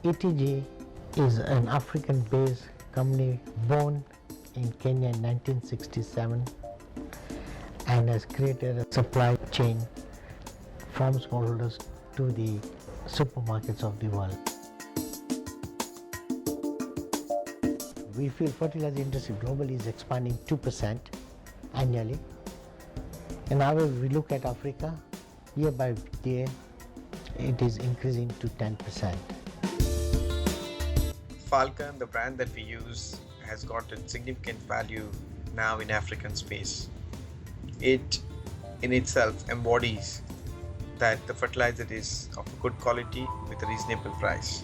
ETG is an African-based company born in Kenya in 1967 and has created a supply chain from smallholders to the supermarkets of the world. We feel fertilizer industry globally is expanding 2% annually. And however, we look at Africa, year by year, it is increasing to 10%. Falcon, the brand that we use, has gotten significant value now in African space. It in itself embodies that the fertilizer is of good quality with a reasonable price.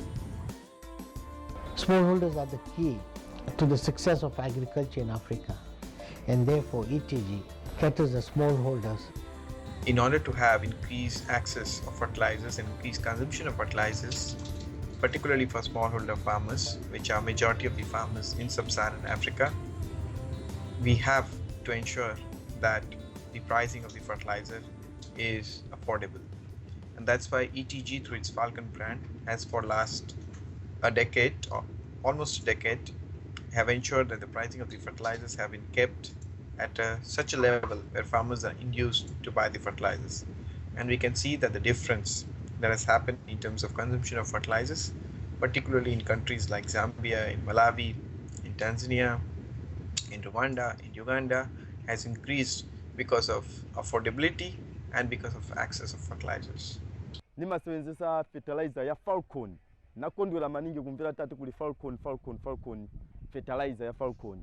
Smallholders are the key to the success of agriculture in Africa, and therefore ETG caters the smallholders. In order to have increased access of fertilizers and increased consumption of fertilizers, particularly for smallholder farmers, which are majority of the farmers in sub-Saharan Africa, we have to ensure that the pricing of the fertilizer is affordable. And that's why ETG, through its Falcon brand, has for last a decade or almost a decade have ensured that the pricing of the fertilizers have been kept at such a level where farmers are induced to buy the fertilizers. And we can see that the difference that has happened in terms of consumption of fertilizers, particularly in countries like Zambia, in Malawi, in Tanzania, in Rwanda, in Uganda, has increased because of affordability and because of access of fertilizers. Nimasebenzisa fertilizer ya Falcon. Nakondwela maningi kumvera tatu kuli Falcon fertilizer ya Falcon.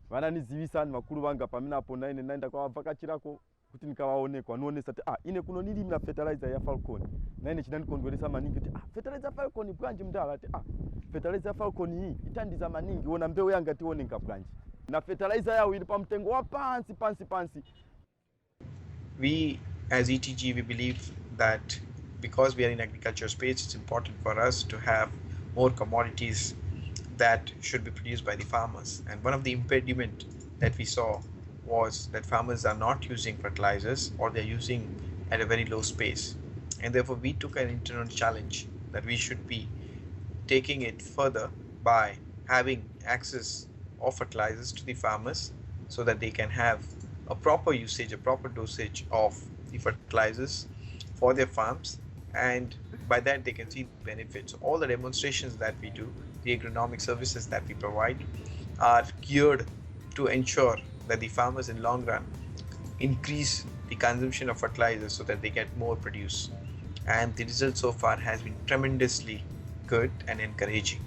Vananizivisa ni makulu vanga pamene apo naenda kwa vakachirako kuti nikawaone kwa nuonesa ine kuno nilimira fertilizer ya Falcon. Naine chinandikondwelesa maningi kuti fertilizer Falcon bwanji mdala ati fertilizer Falcon hii itandiza maningi wona mbewu yanga tione nka bwanji. Na fertilizer yawo ili pa mtengo wa pansi. We as ETG, we believe that because we are in agriculture space, it's important for us to have more commodities that should be produced by the farmers. And one of the impediment that we saw was that farmers are not using fertilizers, or they're using at a very low space. And therefore we took an internal challenge that we should be taking it further by having access of fertilizers to the farmers so that they can have a proper usage, a proper dosage of the fertilizers for their farms, and by that they can see benefits. All the demonstrations that we do, the agronomic services that we provide, are geared to ensure that the farmers in long run increase the consumption of fertilizers so that they get more produce. And the result so far has been tremendously good and encouraging.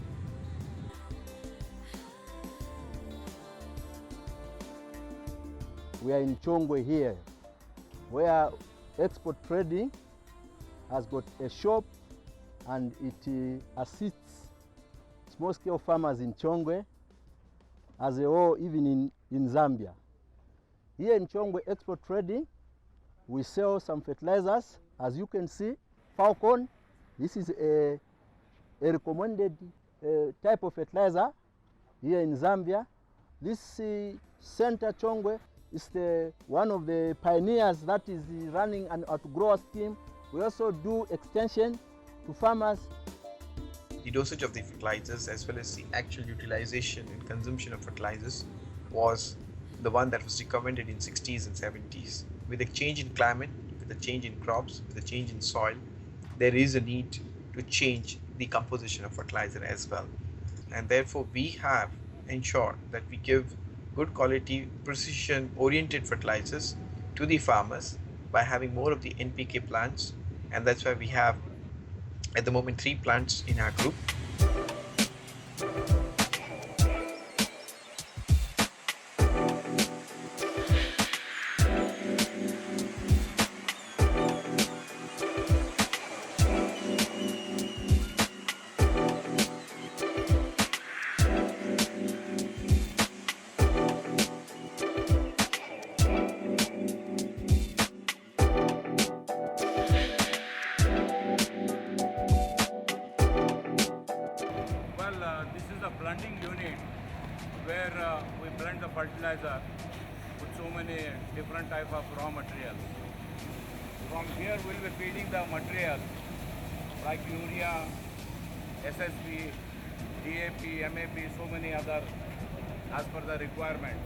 We are in Chongwe here, where export trading has got a shop, and it assists small-scale farmers in Chongwe as a whole, even in Zambia. Here in Chongwe Export Trading, we sell some fertilizers. As you can see, Falcon, this is a recommended type of fertilizer here in Zambia. This center Chongwe is one of the pioneers that is running an outgrower scheme. We also do extension to farmers. The dosage of the fertilizers as well as the actual utilization and consumption of fertilizers was the one that was recommended in 60s and 70s. With a change in climate, with a change in crops, with a change in soil, there is a need to change the composition of fertilizer as well. And therefore we have ensured that we give good quality, precision oriented fertilizers to the farmers by having more of the NPK plants. And that's why we have at the moment 3 plants in our group. This is a blending unit where we blend the fertilizer with so many different type of raw materials. From here we'll be feeding the material like urea, SSP, DAP, MAP, so many other as per the requirement.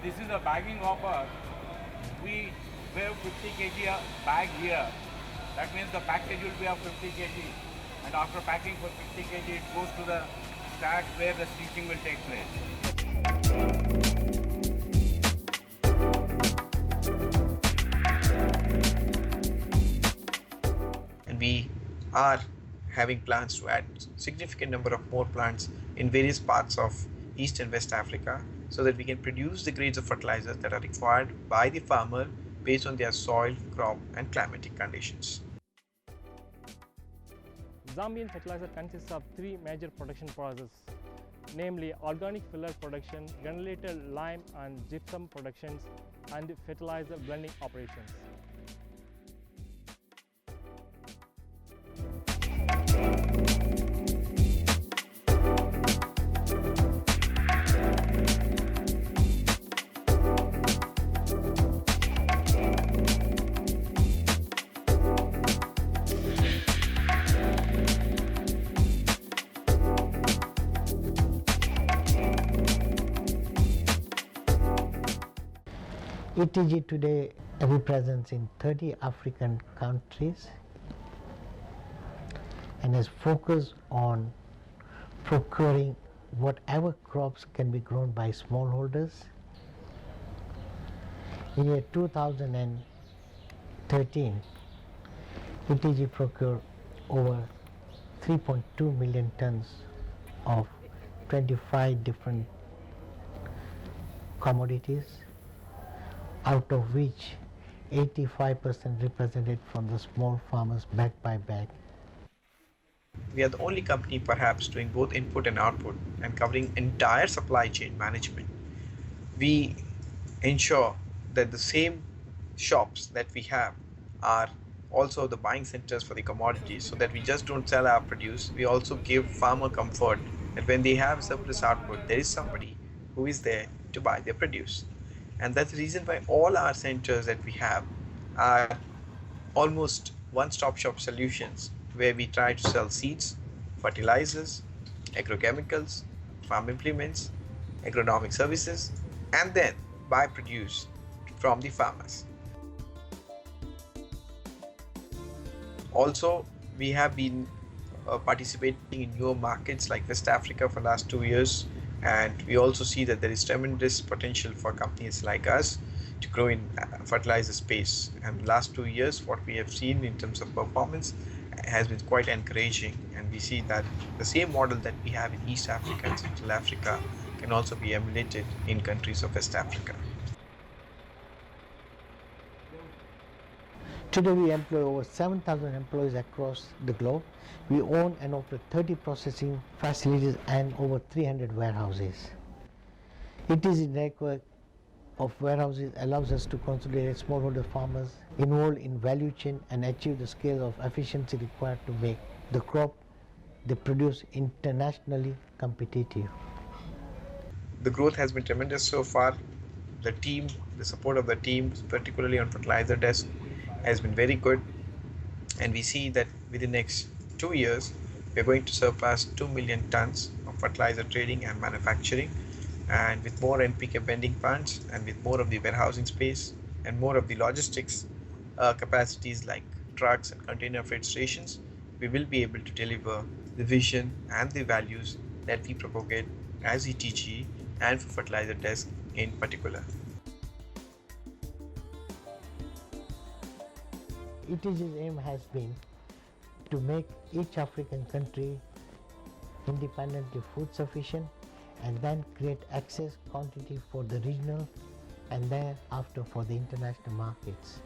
This is a bagging hopper. We weigh 50 kg a bag here. That means the package will be of 50 kg. And after packing for 50 kg, it goes to the stack where the stitching will take place. And we are having plans to add significant number of more plants in various parts of East and West Africa so that we can produce the grades of fertilizers that are required by the farmer based on their soil, crop and climatic conditions. Zambian fertilizer consists of three major production processes, namely organic filler production, granulated lime and gypsum productions, and fertilizer blending operations. ETG today represents in 30 African countries and is focused on procuring whatever crops can be grown by smallholders. In year 2013, ETG procured over 3.2 million tons of 25 different commodities, out of which 85% represented from the small farmers bag by bag. We are the only company perhaps doing both input and output and covering entire supply chain management. We ensure that the same shops that we have are also the buying centers for the commodities, so that we just don't sell our produce, we also give farmer comfort that when they have surplus output, there is somebody who is there to buy their produce. And that's the reason why all our centers that we have are almost one-stop shop solutions, where we try to sell seeds, fertilizers, agrochemicals, farm implements, agronomic services, and then buy produce from the farmers. Also, we have been participating in newer markets like West Africa for the last 2 years, and we also see that there is tremendous potential for companies like us to grow in fertilizer space. And the last 2 years, what we have seen in terms of performance has been quite encouraging, and we see that the same model that we have in East Africa and Central Africa can also be emulated in countries of West Africa. Today we employ over 7,000 employees across the globe. We own and operate 30 processing facilities and over 300 warehouses. ETG's network of warehouses allows us to consolidate smallholder farmers involved in value chain and achieve the scale of efficiency required to make the crop they produce internationally competitive. The growth has been tremendous so far. The support of the team, particularly on fertilizer desk, has been very good, and we see that within the next 2 years we are going to surpass 2 million tons of fertilizer trading and manufacturing, and with more NPK blending plants and with more of the warehousing space and more of the logistics capacities like trucks and container freight stations, we will be able to deliver the vision and the values that we propagate as ETG and for fertilizer desk in particular. ETG's aim has been to make each African country independently food sufficient and then create access quantity for the regional and thereafter for the international markets.